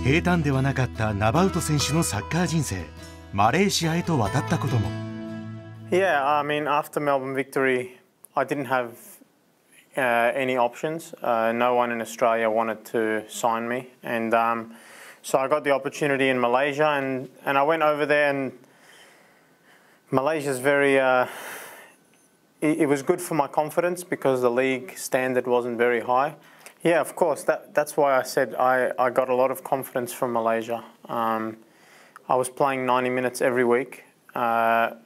平坦ではなかったナバウト選手のサッカー人生、マレーシアへと渡ったことも。Yeah, I mean, after Melbourne victory, I didn't have any options. No one in Australia wanted to sign me, and so I got the opportunity in Malaysia, and I went over there, and Malaysia's very. It was good for my confidence because the league standard wasn't very high. Yeah, of course. That's why I said I got a lot of confidence from Malaysia. I was playing 90 minutes every week, and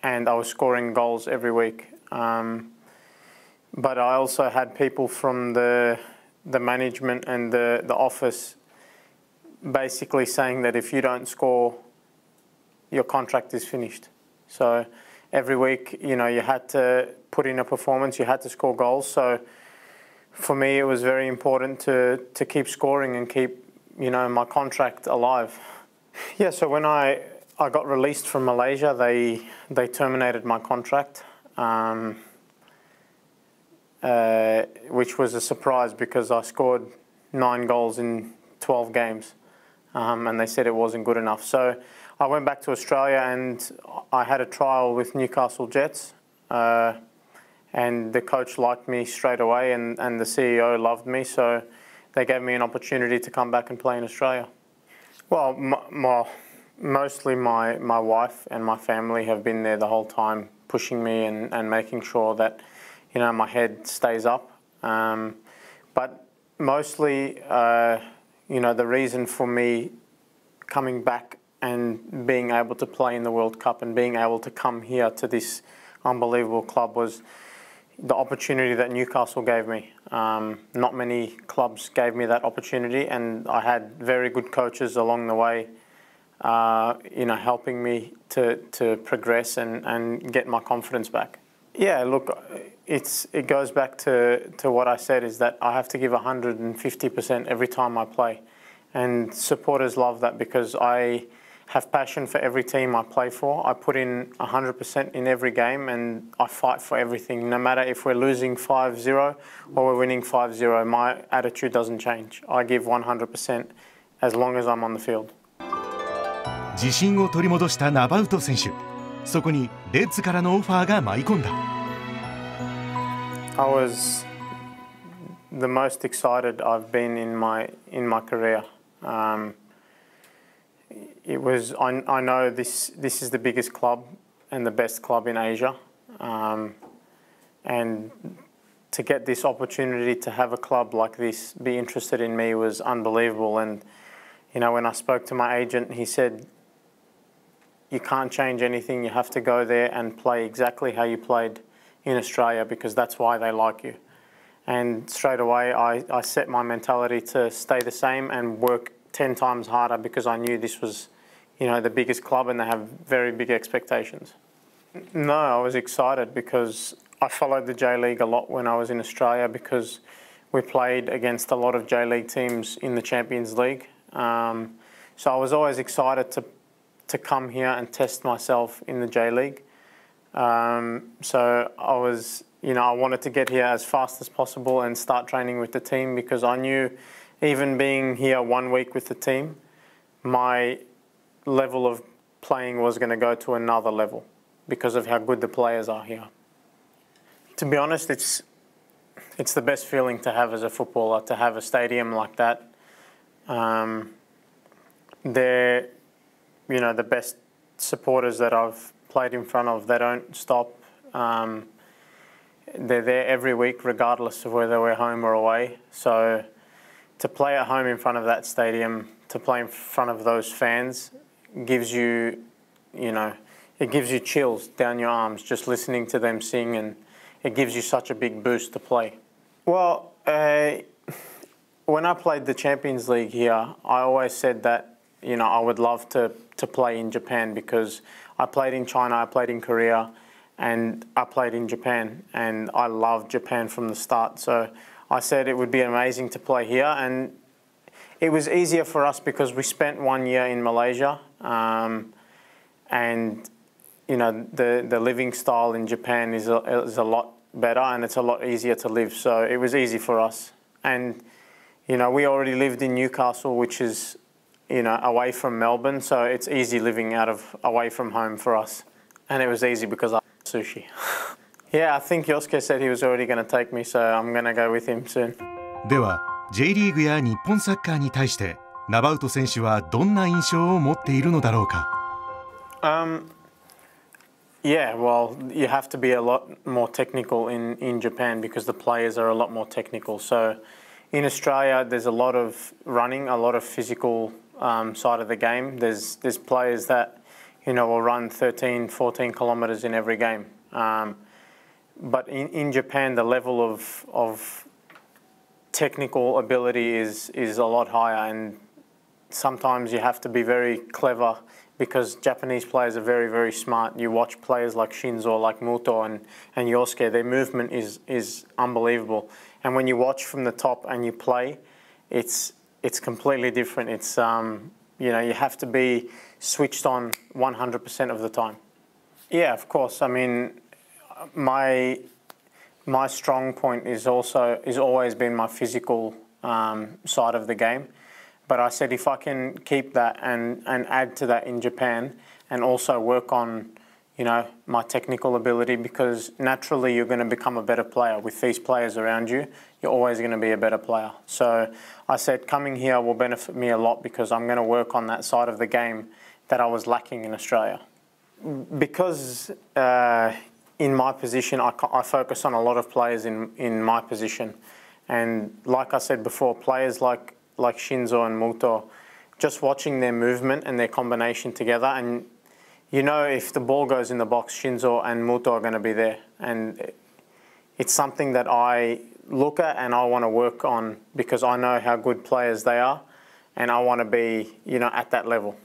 I was scoring goals every week. But I also had people from the management and the office basically saying that if you don't score, your contract is finished. So every week, you know, you had to put in a performance, you had to score goals. So for me, it was very important to keep scoring and keep, you know, my contract alive. Yeah, so when I got released from Malaysia, they terminated my contract, which was a surprise because I scored 9 goals in 12 games, and they said it wasn't good enough. So I went back to Australia and I had a trial with Newcastle Jets. And the coach liked me straight away, and the CEO loved me, so they gave me an opportunity to come back and play in Australia. Well, mostly my wife and my family have been there the whole time, pushing me and making sure that, you know, my head stays up. But mostly, you know, the reason for me coming back and being able to play in the World Cup and being able to come here to this unbelievable club was the opportunity that Newcastle gave me. Not many clubs gave me that opportunity, and I had very good coaches along the way, you know, helping me to progress and get my confidence back. Yeah, look, it goes back to what I said, is that I have to give 150% every time I play, and supporters love that because I have passion for every team I play for. I put in 100% in every game, and I fight for everything. No matter if we're losing 5-0 or we're winning 5-0, my attitude doesn't change. I give 100% as long as I'm on the field. 自信を取り戻したナバウト選手。そこにレッズからのオファーが舞い込んだ。I was the most excited I've been in my career. It was. I know this is the biggest club and the best club in Asia, and to get this opportunity to have a club like this be interested in me was unbelievable. And you know, when I spoke to my agent, he said, "You can't change anything. You have to go there and play exactly how you played in Australia because that's why they like you." And straight away, I set my mentality to stay the same and work 10 times harder because I knew this was, you know, the biggest club and they have very big expectations. No, I was excited because I followed the J League a lot when I was in Australia because we played against a lot of J League teams in the Champions League. So I was always excited to come here and test myself in the J League. So I was, you know, I wanted to get here as fast as possible and start training with the team because I knew even being here 1 week with the team, my level of playing was going to go to another level because of how good the players are here. To be honest, it's the best feeling to have as a footballer, to have a stadium like that. They're, you know, the best supporters that I've played in front of. They don't stop. They're there every week regardless of whether we're home or away. So to play at home in front of that stadium, to play in front of those fans, gives you, you know, it gives you chills down your arms just listening to them sing, and it gives you such a big boost to play. Well, when I played the Champions League here, I always said that, you know, I would love to play in Japan because I played in China, I played in Korea, and I played in Japan, and I loved Japan from the start. So I said it would be amazing to play here, and it was easier for us because we spent 1 year in Malaysia, and you know, the living style in Japan is a lot better and it's a lot easier to live. So it was easy for us. And you know, we already lived in Newcastle, which is away from Melbourne, so it's easy living away from home for us. And it was easy because I like sushi. Yeah, I think Yosuke said he was already going to take me, so I'm going to go with him soon. では J リーグや日本サッカーに対してナバウト選手はどんな印象を持っているのだろうか。Yeah, well, you have to be a lot more technical in Japan because the players are a lot more technical. So in Australia, there's a lot of running, a lot of physical side of the game. There's players that will run 13, 14 kilometers in every game. But in Japan, the level of technical ability is a lot higher, and sometimes you have to be very clever because Japanese players are very, very smart. You watch players like Shinzo, like Muto and Yosuke, their movement is unbelievable. And when you watch from the top and you play, it's completely different. It's you have to be switched on 100% of the time. Yeah, of course. I mean, my strong point is always been my physical side of the game. But I said if I can keep that and add to that in Japan and also work on, my technical ability, because naturally you're going to become a better player. With these players around you, you're always going to be a better player. So I said coming here will benefit me a lot because I'm going to work on that side of the game that I was lacking in Australia. Because in my position, I focus on a lot of players in my position. And like I said before, players like Shinzo and Muto, just watching their movement and their combination together, and if the ball goes in the box, Shinzo and Muto are going to be there. And it's something that I look at and I want to work on because I know how good players they are and I want to be, at that level.